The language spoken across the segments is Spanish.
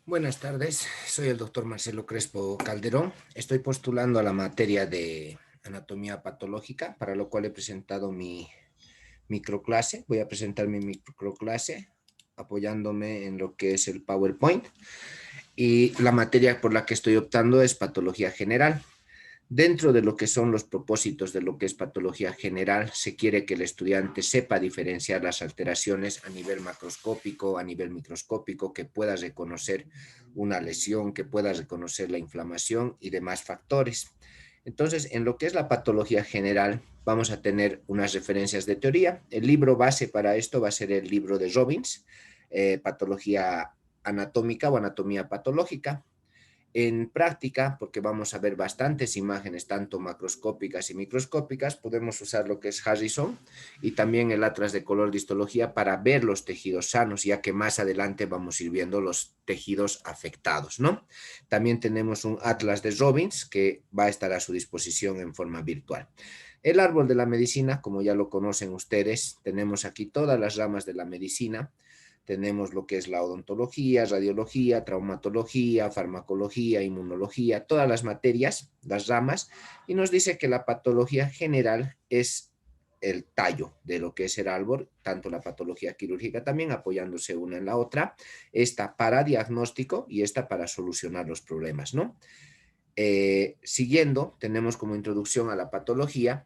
Buenas tardes, soy el doctor Marcelo Crespo Calderón. Estoy postulando a la materia de anatomía patológica, para lo cual he presentado mi microclase. Voy a presentar mi microclase apoyándome en lo que es el PowerPoint. Y la materia por la que estoy optando es patología general. Dentro de lo que son los propósitos de lo que es patología general, se quiere que el estudiante sepa diferenciar las alteraciones a nivel macroscópico, a nivel microscópico, que pueda reconocer una lesión, que pueda reconocer la inflamación y demás factores. Entonces, en lo que es la patología general, vamos a tener unas referencias de teoría. El libro base para esto va a ser el libro de Robbins, Patología Anatómica o Anatomía Patológica. En práctica, porque vamos a ver bastantes imágenes, tanto macroscópicas y microscópicas, podemos usar lo que es Harrison y también el atlas de color de histología para ver los tejidos sanos, ya que más adelante vamos a ir viendo los tejidos afectados, ¿no? También tenemos un atlas de Robbins que va a estar a su disposición en forma virtual. El árbol de la medicina, como ya lo conocen ustedes, tenemos aquí todas las ramas de la medicina. Tenemos lo que es la odontología, radiología, traumatología, farmacología, inmunología, todas las materias, las ramas, y nos dice que la patología general es el tallo de lo que es el árbol, tanto la patología quirúrgica también apoyándose una en la otra, esta para diagnóstico y esta para solucionar los problemas, ¿no? Siguiendo, tenemos como introducción a la patología.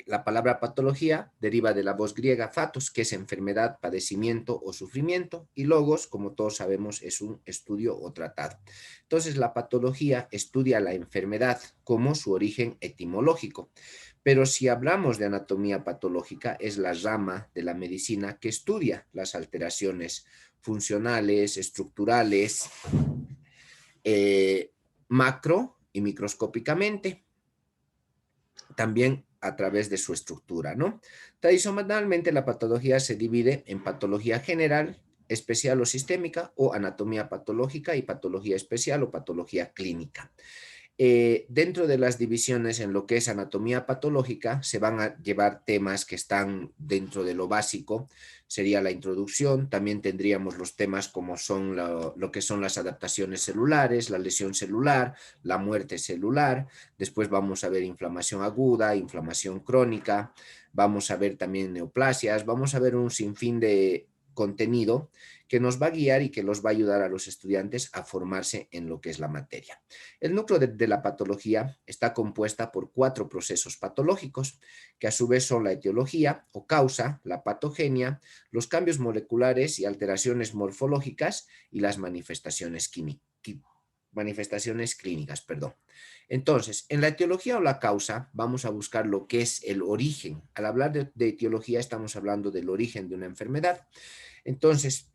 La palabra patología deriva de la voz griega fatos, que es enfermedad, padecimiento o sufrimiento, y logos, como todos sabemos, es un estudio o tratado. Entonces, la patología estudia la enfermedad como su origen etimológico. Pero si hablamos de anatomía patológica, es la rama de la medicina que estudia las alteraciones funcionales, estructurales, eh, macro y microscópicamente, también a través de su estructura, ¿no? Tradicionalmente la patología se divide en patología general, especial o sistémica, o anatomía patológica y patología especial o patología clínica. Dentro de las divisiones en lo que es anatomía patológica se van a llevar temas que están dentro de lo básico, sería la introducción, también tendríamos los temas como son lo que son las adaptaciones celulares, la lesión celular, la muerte celular, después vamos a ver inflamación aguda, inflamación crónica, vamos a ver también neoplasias, vamos a ver un sinfín de contenido que nos va a guiar y que los va a ayudar a los estudiantes a formarse en lo que es la materia. El núcleo de la patología está compuesta por 4 procesos patológicos, que a su vez son la etiología o causa, la patogenia, los cambios moleculares y alteraciones morfológicas y las manifestaciones clínicas, perdón. Entonces, en la etiología o la causa vamos a buscar lo que es el origen. Al hablar de etiología estamos hablando del origen de una enfermedad. Entonces,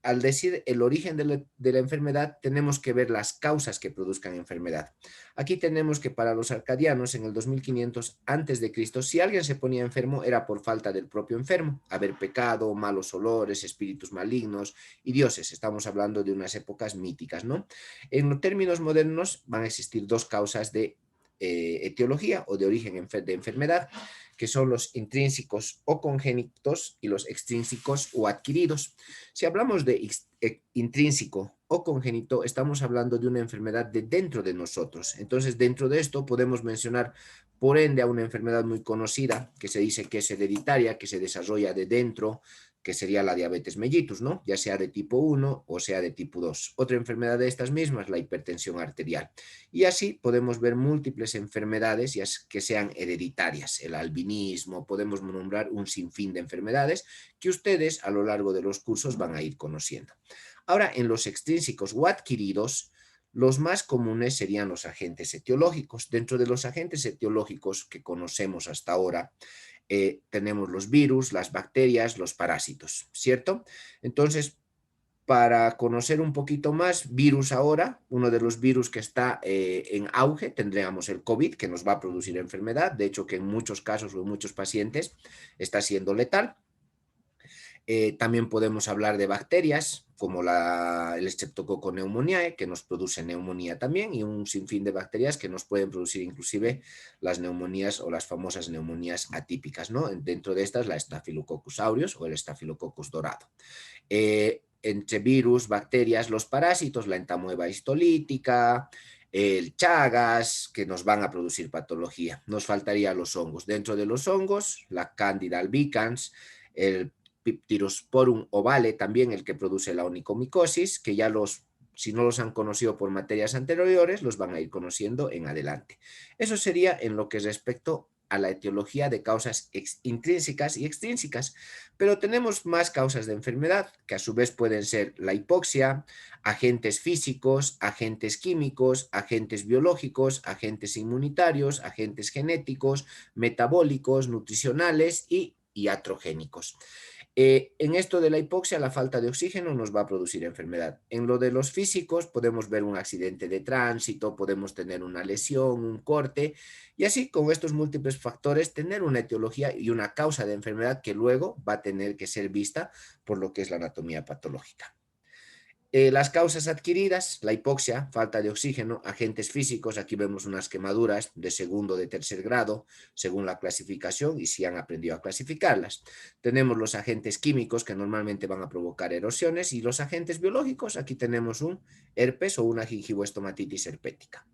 al decir el origen de la enfermedad, tenemos que ver las causas que produzcan enfermedad. Aquí tenemos que para los arcadianos, en el 2500 antes de Cristo, si alguien se ponía enfermo, era por falta del propio enfermo, haber pecado, malos olores, espíritus malignos y dioses. Estamos hablando de unas épocas míticas, ¿no? En los términos modernos van a existir dos causas de etiología o de origen de enfermedad, que son los intrínsecos o congénitos y los extrínsecos o adquiridos. Si hablamos de intrínseco o congénito, estamos hablando de una enfermedad de dentro de nosotros. Entonces, dentro de esto podemos mencionar, por ende, a una enfermedad muy conocida, que se dice que es hereditaria, que se desarrolla de dentro, que sería la diabetes mellitus, ¿no? Ya sea de tipo 1 o sea de tipo 2. Otra enfermedad de estas mismas, la hipertensión arterial. Y así podemos ver múltiples enfermedades que sean hereditarias, el albinismo, podemos nombrar un sinfín de enfermedades que ustedes a lo largo de los cursos van a ir conociendo. Ahora, en los extrínsecos o adquiridos, los más comunes serían los agentes etiológicos. Dentro de los agentes etiológicos que conocemos hasta ahora, tenemos los virus, las bacterias, los parásitos, ¿cierto? Entonces, para conocer un poquito más, virus ahora, uno de los virus que está en auge, tendríamos el COVID, que nos va a producir enfermedad, de hecho que en muchos casos o en muchos pacientes está siendo letal. También podemos hablar de bacterias, como el Streptococcus pneumoniae, que nos produce neumonía también, y un sinfín de bacterias que nos pueden producir inclusive las neumonías o las famosas neumonías atípicas, ¿no? Dentro de estas, la Staphylococcus aureus o el Staphylococcus dorado. entre virus, bacterias, los parásitos, la entamoeba histolítica, el Chagas, que nos van a producir patología. Nos faltaría los hongos. Dentro de los hongos, la Candida albicans, el Piptirosporum ovale, también el que produce la onicomicosis, que ya si no los han conocido por materias anteriores, los van a ir conociendo en adelante. Eso sería en lo que respecto a la etiología de causas intrínsecas y extrínsecas, pero tenemos más causas de enfermedad, que a su vez pueden ser la hipoxia, agentes físicos, agentes químicos, agentes biológicos, agentes inmunitarios, agentes genéticos, metabólicos, nutricionales y iatrogénicos. En esto de la hipoxia, la falta de oxígeno nos va a producir enfermedad. En lo de los físicos, podemos ver un accidente de tránsito, podemos tener una lesión, un corte, y así con estos múltiples factores, tener una etiología y una causa de enfermedad que luego va a tener que ser vista por lo que es la anatomía patológica. Las causas adquiridas, la hipoxia, falta de oxígeno, agentes físicos, aquí vemos unas quemaduras de segundo, de tercer grado, según la clasificación y si han aprendido a clasificarlas. Tenemos los agentes químicos que normalmente van a provocar erosiones y los agentes biológicos, aquí tenemos un herpes o una gingivoestomatitis herpética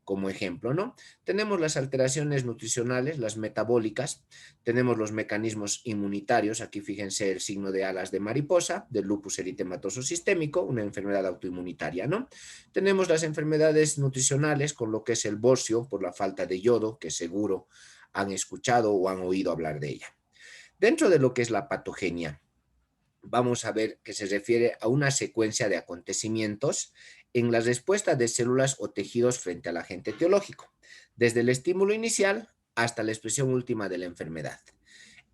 como ejemplo, ¿no? Tenemos las alteraciones nutricionales, las metabólicas, tenemos los mecanismos inmunitarios, aquí fíjense el signo de alas de mariposa, del lupus eritematoso sistémico, una enfermedad autoinmunitaria, ¿no? Tenemos las enfermedades nutricionales, con lo que es el bocio, por la falta de yodo, que seguro han escuchado o han oído hablar de ella. Dentro de lo que es la patogenia, vamos a ver que se refiere a una secuencia de acontecimientos en la respuesta de células o tejidos frente al agente etiológico, desde el estímulo inicial hasta la expresión última de la enfermedad.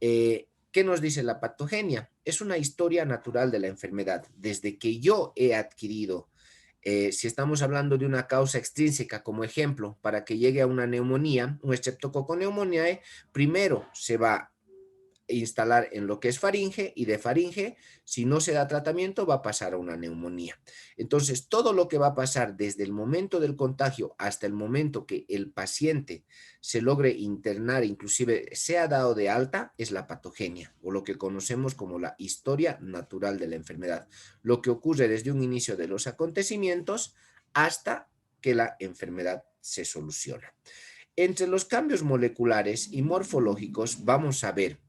¿Qué nos dice la patogenia? Es una historia natural de la enfermedad. Desde que yo he adquirido, si estamos hablando de una causa extrínseca, como ejemplo, para que llegue a una neumonía, un Streptococcus pneumoniae, primero se va instalar en lo que es faringe y de faringe, si no se da tratamiento, va a pasar a una neumonía. Entonces, todo lo que va a pasar desde el momento del contagio hasta el momento que el paciente se logre internar, inclusive sea dado de alta, es la patogenia o lo que conocemos como la historia natural de la enfermedad. Lo que ocurre desde un inicio de los acontecimientos hasta que la enfermedad se soluciona. Entre los cambios moleculares y morfológicos vamos a ver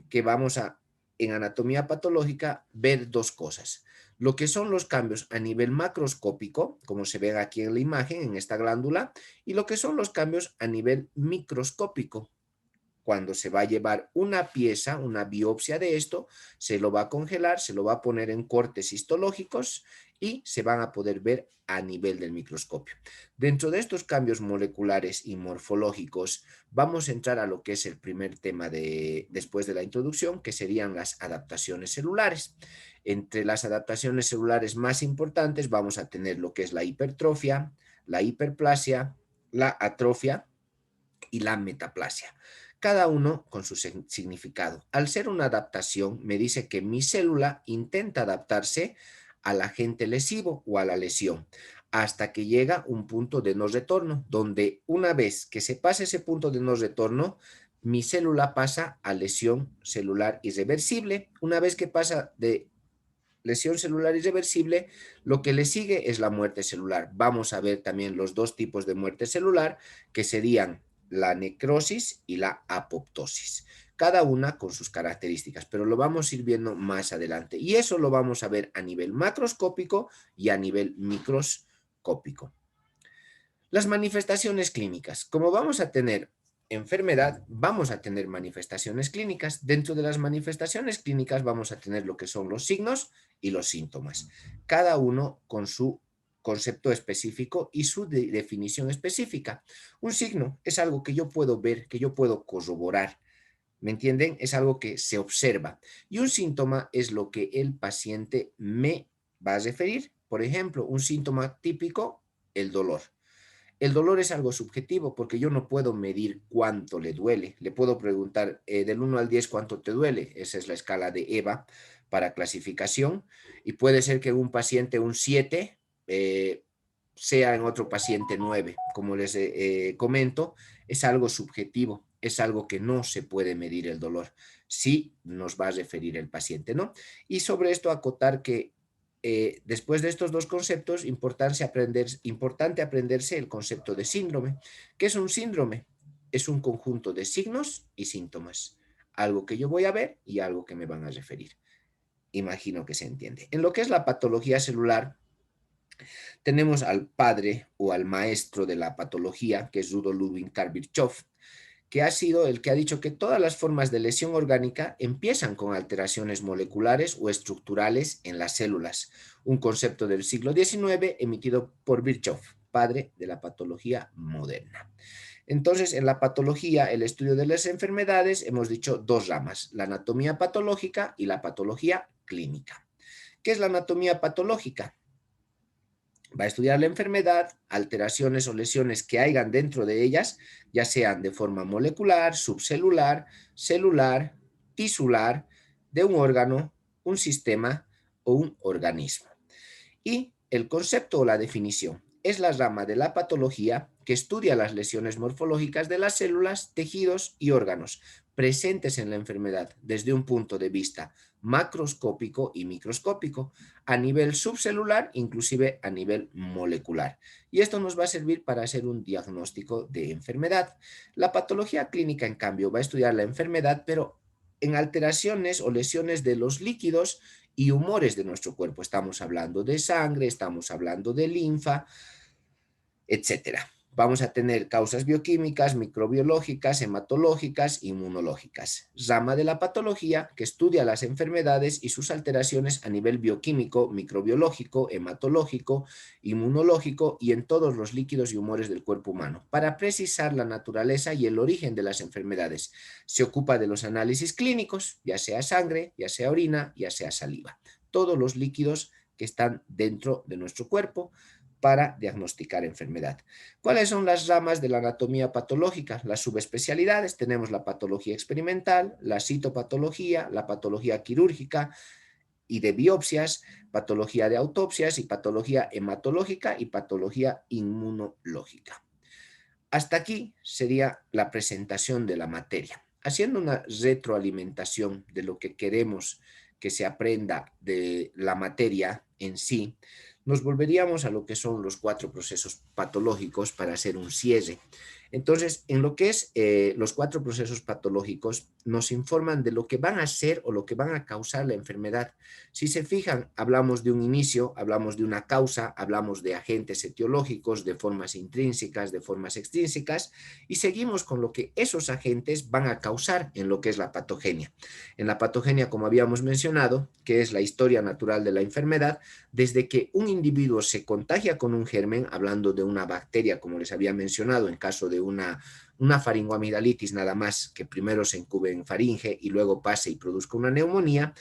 que en anatomía patológica, ver dos cosas. Lo que son los cambios a nivel macroscópico, como se ve aquí en la imagen, en esta glándula, y lo que son los cambios a nivel microscópico, cuando se va a llevar una pieza, una biopsia de esto, se lo va a congelar, se lo va a poner en cortes histológicos y se van a poder ver a nivel del microscopio. Dentro de estos cambios moleculares y morfológicos, vamos a entrar a lo que es el primer tema después de la introducción, que serían las adaptaciones celulares. Entre las adaptaciones celulares más importantes vamos a tener lo que es la hipertrofia, la hiperplasia, la atrofia y la metaplasia, cada uno con su significado. Al ser una adaptación, me dice que mi célula intenta adaptarse al agente lesivo o a la lesión, hasta que llega un punto de no retorno, donde una vez que se pasa ese punto de no retorno, mi célula pasa a lesión celular irreversible. Una vez que pasa de lesión celular irreversible, lo que le sigue es la muerte celular. Vamos a ver también los dos tipos de muerte celular, que serían la necrosis y la apoptosis, cada una con sus características, pero lo vamos a ir viendo más adelante. Y eso lo vamos a ver a nivel macroscópico y a nivel microscópico. Las manifestaciones clínicas. Como vamos a tener enfermedad, vamos a tener manifestaciones clínicas. Dentro de las manifestaciones clínicas vamos a tener lo que son los signos y los síntomas, cada uno con su concepto específico y su definición específica. Un signo es algo que yo puedo ver, que yo puedo corroborar. ¿Me entienden? Es algo que se observa. Y un síntoma es lo que el paciente me va a referir. Por ejemplo, un síntoma típico, el dolor. El dolor es algo subjetivo porque yo no puedo medir cuánto le duele. Le puedo preguntar del 1 al 10 cuánto te duele. Esa es la escala de EVA para clasificación. Y puede ser que en un paciente un 7 sea en otro paciente 9. Como les comento, es algo subjetivo. Es algo que no se puede medir el dolor. Sí nos va a referir el paciente, ¿no? Y sobre esto acotar que después de estos dos conceptos, importante aprenderse el concepto de síndrome. ¿Qué es un síndrome? Es un conjunto de signos y síntomas. Algo que yo voy a ver y algo que me van a referir. Imagino que se entiende. En lo que es la patología celular, tenemos al padre o al maestro de la patología, que es Rudolf Ludwig Karl Virchow, que ha sido el que ha dicho que todas las formas de lesión orgánica empiezan con alteraciones moleculares o estructurales en las células, un concepto del siglo XIX emitido por Virchow, padre de la patología moderna. Entonces, en la patología, el estudio de las enfermedades, hemos dicho dos ramas, la anatomía patológica y la patología clínica. ¿Qué es la anatomía patológica? Va a estudiar la enfermedad, alteraciones o lesiones que hayan dentro de ellas, ya sean de forma molecular, subcelular, celular, tisular, de un órgano, un sistema o un organismo. Y el concepto o la definición es la rama de la patología que estudia las lesiones morfológicas de las células, tejidos y órganos presentes en la enfermedad desde un punto de vista macroscópico y microscópico, a nivel subcelular, inclusive a nivel molecular. Y esto nos va a servir para hacer un diagnóstico de enfermedad. La patología clínica, en cambio, va a estudiar la enfermedad, pero en alteraciones o lesiones de los líquidos y humores de nuestro cuerpo. Estamos hablando de sangre, estamos hablando de linfa, etcétera. Vamos a tener causas bioquímicas, microbiológicas, hematológicas, inmunológicas. Rama de la patología que estudia las enfermedades y sus alteraciones a nivel bioquímico, microbiológico, hematológico, inmunológico y en todos los líquidos y humores del cuerpo humano, para precisar la naturaleza y el origen de las enfermedades. Se ocupa de los análisis clínicos, ya sea sangre, ya sea orina, ya sea saliva. Todos los líquidos que están dentro de nuestro cuerpo para diagnosticar enfermedad. ¿Cuáles son las ramas de la anatomía patológica? Las subespecialidades, tenemos la patología experimental, la citopatología, la patología quirúrgica y de biopsias, patología de autopsias y patología hematológica y patología inmunológica. Hasta aquí sería la presentación de la materia. Haciendo una retroalimentación de lo que queremos que se aprenda de la materia en sí, nos volveríamos a lo que son los 4 procesos patológicos para hacer un cierre. Entonces, en lo que es los 4 procesos patológicos, nos informan de lo que van a hacer o lo que van a causar la enfermedad. Si se fijan, hablamos de un inicio, hablamos de una causa, hablamos de agentes etiológicos, de formas intrínsecas, de formas extrínsecas, y seguimos con lo que esos agentes van a causar en lo que es la patogenia. En la patogenia, como habíamos mencionado, que es la historia natural de la enfermedad, desde que un individuo se contagia con un germen, hablando de una bacteria, como les había mencionado, en caso de una faringoamidalitis nada más, que primero se incube en faringe y luego pase y produzca una neumonía,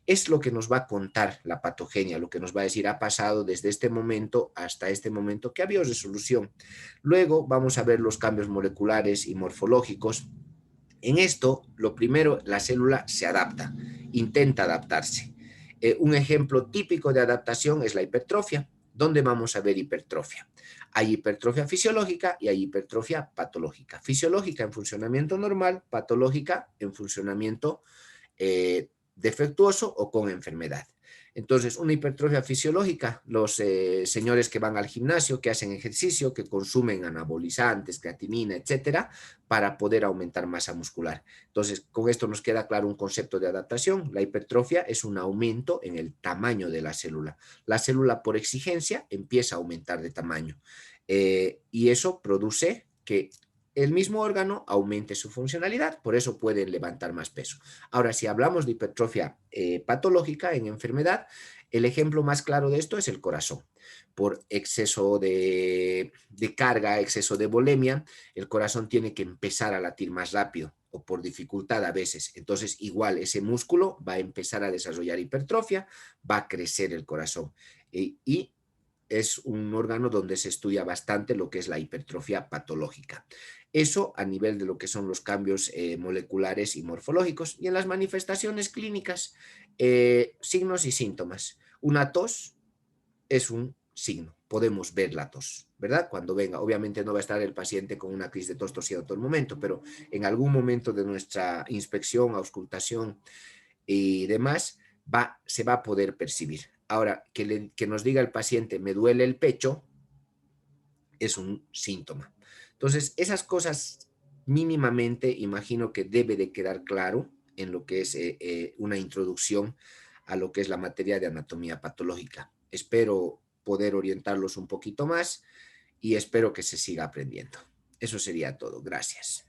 es lo que nos va a contar la patogenia, lo que nos va a decir ha pasado desde este momento hasta este momento que había resolución. Luego vamos a ver los cambios moleculares y morfológicos. En esto, lo primero, la célula se adapta, intenta adaptarse. Un ejemplo típico de adaptación es la hipertrofia. ¿Dónde vamos a ver hipertrofia? Hay hipertrofia fisiológica y hay hipertrofia patológica. Fisiológica en funcionamiento normal, patológica en funcionamiento defectuoso o con enfermedad. Entonces, una hipertrofia fisiológica, los señores que van al gimnasio, que hacen ejercicio, que consumen anabolizantes, creatinina, etcétera, para poder aumentar masa muscular. Entonces, con esto nos queda claro un concepto de adaptación. La hipertrofia es un aumento en el tamaño de la célula. La célula, por exigencia, empieza a aumentar de tamaño. Y eso produce que el mismo órgano aumente su funcionalidad, por eso pueden levantar más peso. Ahora, si hablamos de hipertrofia patológica en enfermedad, el ejemplo más claro de esto es el corazón. Por exceso de carga, exceso de volemia, el corazón tiene que empezar a latir más rápido o por dificultad a veces. Entonces, igual ese músculo va a empezar a desarrollar hipertrofia, va a crecer el corazón. Y es un órgano donde se estudia bastante lo que es la hipertrofia patológica. Eso a nivel de lo que son los cambios moleculares y morfológicos. Y en las manifestaciones clínicas, signos y síntomas. Una tos es un signo. Podemos ver la tos, ¿verdad? Cuando venga, obviamente no va a estar el paciente con una crisis de tos tosiendo todo el momento, pero en algún momento de nuestra inspección, auscultación y demás, se va a poder percibir. Ahora, que nos diga el paciente, me duele el pecho, es un síntoma. Entonces, esas cosas mínimamente imagino que debe de quedar claro en lo que es una introducción a lo que es la materia de anatomía patológica. Espero poder orientarlos un poquito más y espero que se siga aprendiendo. Eso sería todo. Gracias.